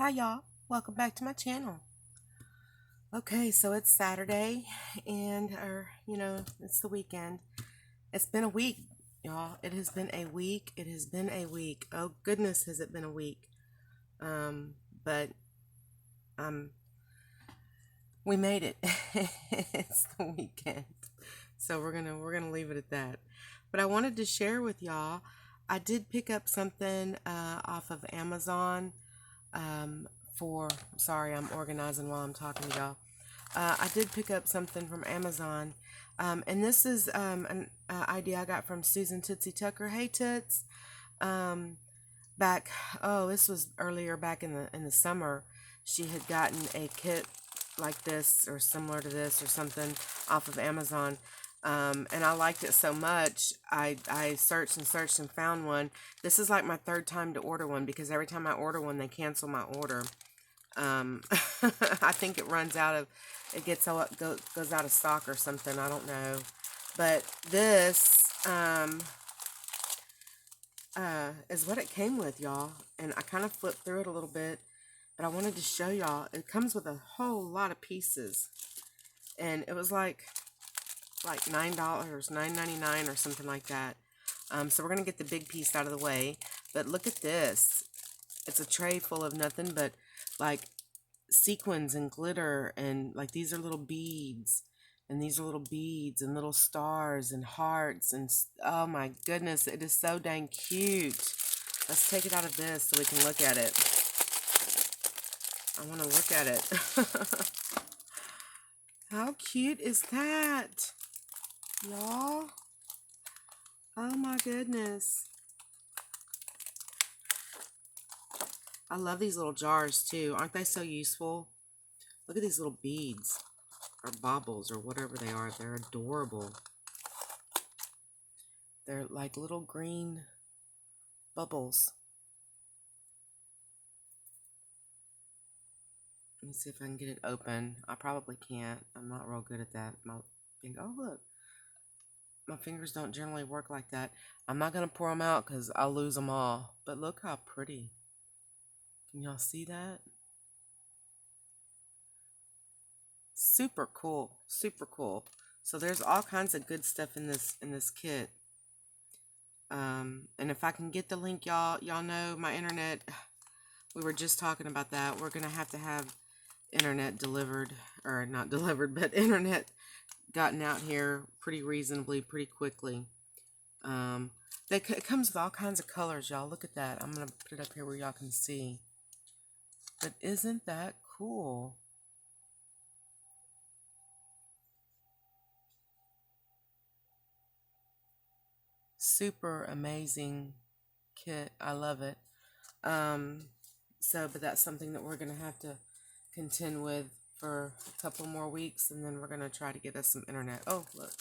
Hi y'all, welcome back to my channel. Okay, so it's Saturday and it's the weekend. It's been a week, y'all. It has been a week. It has been a week. Oh goodness, has it been a week. But we made it. It's the weekend. So we're gonna leave it at that. But I wanted to share with y'all, I did pick up something off of Amazon. Sorry, I'm organizing while I'm talking to y'all. I did pick up something from Amazon, and this is an idea I got from Susan Tootsie Tucker. Hey Toots, um, back this was earlier back in the summer. She had gotten a kit like this or similar to this or something off of Amazon. And I liked it so much, I searched and searched and found one. This is like my third time to order one because every time I order one, they cancel my order. I think it gets goes out of stock or something. I don't know. But this is what it came with, y'all. And I kind of flipped through it a little bit, but I wanted to show y'all. It comes with a whole lot of pieces, and it was like $9, $9.99 or something like that. So we're gonna get the big piece out of the way. But look at this. It's a tray full of nothing but like sequins and glitter, and like these are little beads, and these are little beads and little stars and hearts, and oh my goodness, it is so dang cute. Let's take it out of this so we can look at it. I want to look at it. How cute is that, y'all? Oh my goodness. I love these little jars too. Aren't they so useful? Look at these little beads or baubles or whatever they are. They're adorable. They're like little green bubbles. Let me see if I can get it open. I probably can't. I'm not real good at that. Oh look, my fingers don't generally work like that. I'm not gonna pour them out because I'll lose them all. But look how pretty. Can y'all see that? Super cool. Super cool. So there's all kinds of good stuff in this kit. And if I can get the link, y'all know my internet. We were just talking about that. We're gonna have to have internet delivered, or not delivered, but internet gotten out here pretty reasonably, pretty quickly. It comes with all kinds of colors, y'all. Look at that. I'm gonna put it up here where y'all can see. But isn't that cool? Super amazing kit. I love it. But that's something that we're gonna have to contend with for a couple more weeks, and then we're gonna try to get us some internet. Oh, look,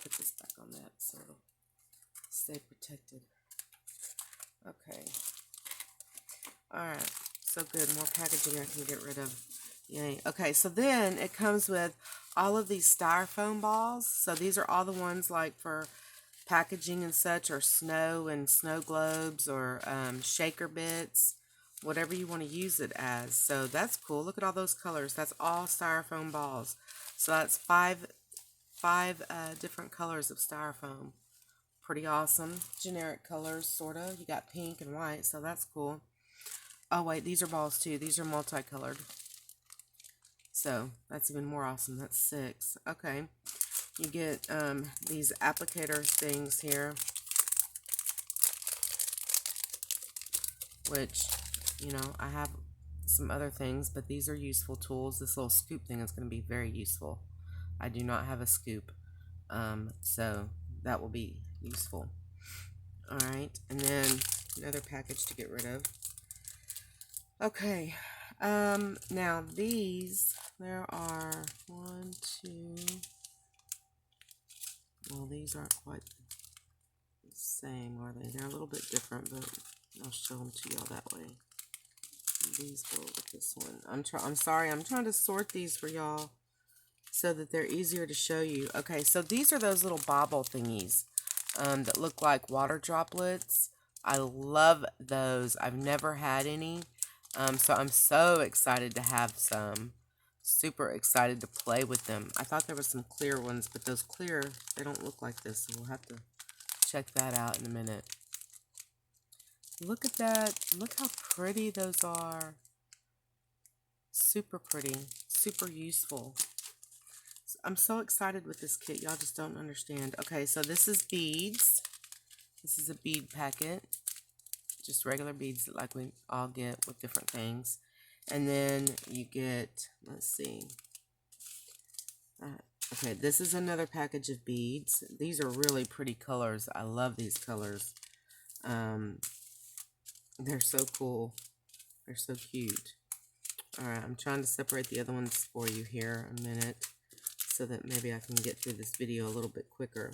put this back on that so it'll stay protected. Okay. All right. So good. More packaging I can get rid of. Yay. Okay. So then it comes with all of these styrofoam balls. So these are all the ones like for packaging and such, or snow and snow globes, or shaker bits, whatever you want to use it as. So that's cool. Look at all those colors. That's all styrofoam balls. So that's five different colors of styrofoam. Pretty awesome. Generic colors, sort of. You got pink and white, so that's cool. Oh wait, these are balls too. These are multicolored. So that's even more awesome. That's 6. Okay. You get these applicator things here, which, I have some other things, but these are useful tools. This little scoop thing is going to be very useful. I do not have a scoop, so that will be useful. All right, and then another package to get rid of. Okay, now these, there are 1, 2, well, these aren't quite the same, are they? They're a little bit different, but I'll show them to y'all that way. These go with this one. I'm sorry, I'm trying to sort these for y'all so that they're easier to show you. Okay, so these are those little bobble thingies that look like water droplets. I love those. I've never had any. So I'm so excited to have some. Super excited to play with them. I thought there were some clear ones, but those clear, they don't look like this, so we'll have to check that out in a minute. Look at that. Look how pretty those are. Super pretty. Super useful. I'm so excited with this kit. Y'all just don't understand. Okay, so this is beads. This is a bead packet. Just regular beads like we all get with different things. And then you get, let's see. Okay, this is another package of beads. These are really pretty colors. I love these colors. They're so cool. They're so cute. Alright, I'm trying to separate the other ones for you here a minute so that maybe I can get through this video a little bit quicker.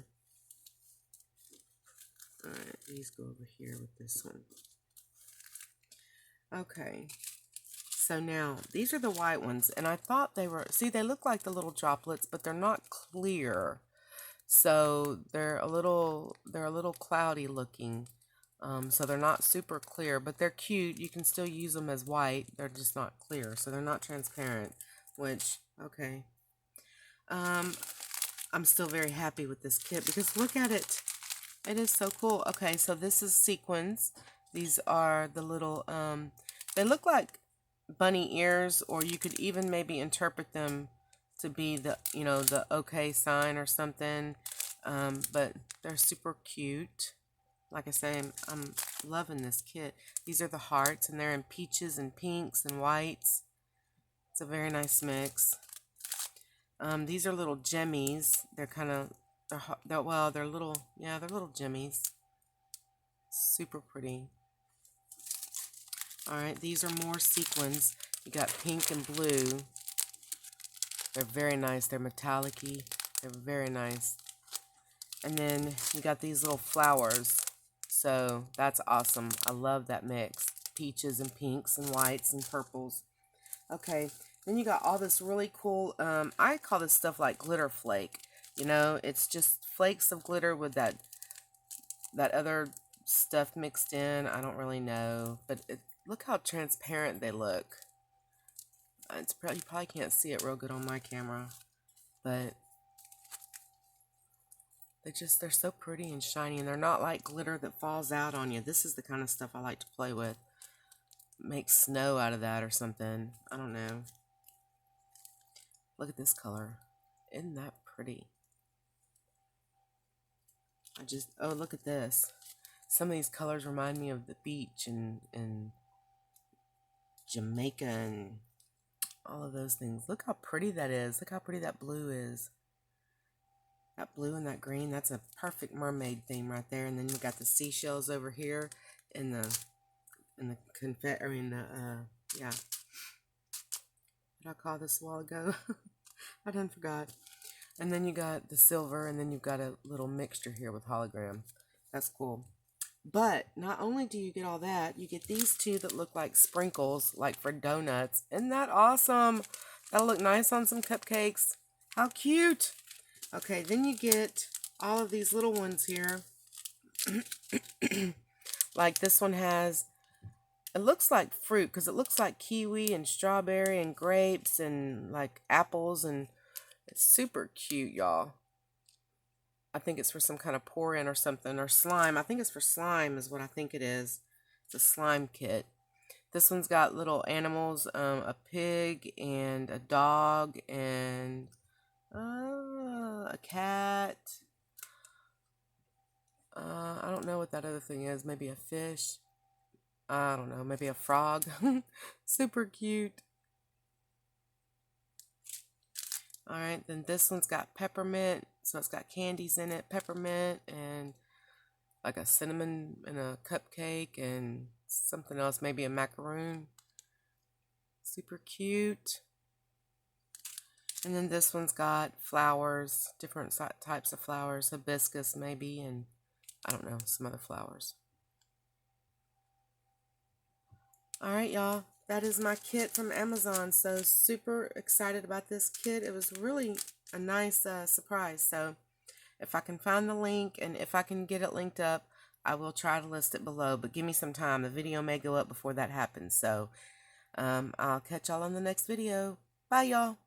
Alright, these go over here with this one. Okay, so now these are the white ones, and I thought they were, see, they look like the little droplets, but they're not clear. So they're a little cloudy looking. So they're not super clear, but they're cute. You can still use them as white. They're just not clear, so they're not transparent, which, okay. I'm still very happy with this kit because look at it. It is so cool. Okay, so this is sequins. These are the little, they look like bunny ears, or you could even maybe interpret them to be the, you know, the okay sign or something. But they're super cute. Like I say, I'm loving this kit. These are the hearts, and they're in peaches and pinks and whites. It's a very nice mix. These are little gemmies. They're kind of, they're little, yeah, they're little gemmies. Super pretty. Alright, these are more sequins. You got pink and blue. They're very nice. They're metallic-y. They're very nice. And then you got these little flowers. So that's awesome. I love that mix. Peaches and pinks and whites and purples. Okay, then you got all this really cool, I call this stuff like glitter flake. You know, it's just flakes of glitter with that other stuff mixed in. I don't really know. But look how transparent they look. You probably can't see it real good on my camera. But they're so pretty and shiny, and they're not like glitter that falls out on you. This is the kind of stuff I like to play with. Make snow out of that or something. I don't know. Look at this color. Isn't that pretty? Oh, look at this. Some of these colors remind me of the beach and Jamaica and all of those things. Look how pretty that is. Look how pretty that blue is. That blue and that green, that's a perfect mermaid theme right there. And then you got the seashells over here and the confetti, yeah. What did I call this a while ago? I done forgot. And then you got the silver, and then you've got a little mixture here with hologram. That's cool. But not only do you get all that, you get these two that look like sprinkles, like for donuts. Isn't that awesome? That'll look nice on some cupcakes. How cute! Okay, then you get all of these little ones here. Like this one has, it looks like fruit because it looks like kiwi and strawberry and grapes and like apples, and it's super cute, y'all. I think it's for some kind of pour-in or something, or slime. I think it's for slime is what I think it is. It's a slime kit. This one's got little animals, a pig and a dog and a cat. I don't know what that other thing is. Maybe a fish. I don't know. Maybe a frog. Super cute. Alright, then this one's got peppermint. So it's got candies in it. Peppermint and like a cinnamon and a cupcake and something else. Maybe a macaroon. Super cute. And then this one's got flowers. Different types of flowers. Hibiscus maybe, and I don't know, some other flowers. Alright, y'all. That is my kit from Amazon. So super excited about this kit. It was really a nice surprise. So if I can find the link and if I can get it linked up, I will try to list it below. But give me some time. The video may go up before that happens. So I'll catch y'all on the next video. Bye, y'all.